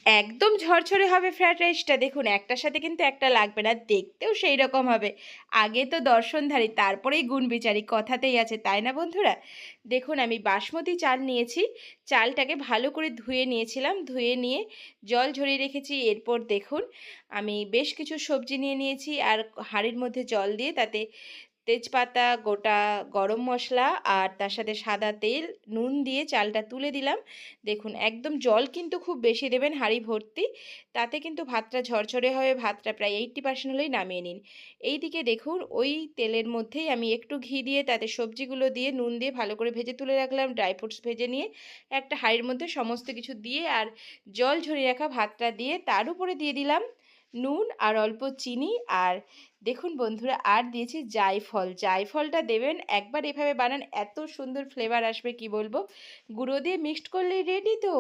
একদম ঝরঝরে হবে ফ্রায়েড রাইসটা। দেখুন একটার সাথে কিন্তু একটা লাগবে না, দেখতেও সেই রকম হবে। আগে তো দর্শনধারী তারপরেই গুণ বিচারি, কথাতেই আছে, তাই না বন্ধুরা? দেখুন আমি বাসমতি চাল নিয়েছি, চালটাকে ভালো করে ধুয়ে নিয়েছিলাম, ধুয়ে নিয়ে জল ঝরিয়ে রেখেছি। এরপর দেখুন আমি বেশ কিছু সবজি নিয়ে নিয়েছি আর হাঁড়ির মধ্যে জল দিয়ে তাতে তেজপাতা, গোটা গরম মশলা আর তার সাথে সাদা তেল, নুন দিয়ে চালটা তুলে দিলাম। দেখুন একদম জল কিন্তু খুব বেশি দেবেন হাঁড়ি ভর্তি, তাতে কিন্তু ভাতটা ঝরঝরে হবে। ভাতটা প্রায় 80% হলেই নামিয়ে নিন। এইদিকে দেখুন ওই তেলের মধ্যেই আমি একটু ঘি দিয়ে তাতে সবজিগুলো দিয়ে নুন দিয়ে ভালো করে ভেজে তুলে রাখলাম। ড্রাই ফ্রুটস ভেজে নিয়ে একটা হাঁড়ির মধ্যে সমস্ত কিছু দিয়ে আর জল ঝরিয়ে রাখা ভাতটা দিয়ে তার উপরে দিয়ে দিলাম নুন আর অল্প চিনি। আর দেখুন বন্ধুরা আর দিয়েছি জায়ফল। জায়ফলটা দেবেন, একবার এভাবে বানান, এত সুন্দর ফ্লেভার আসবে কি বলবো। গুঁড়ো দিয়ে মিক্সড করলেই রেডি তো।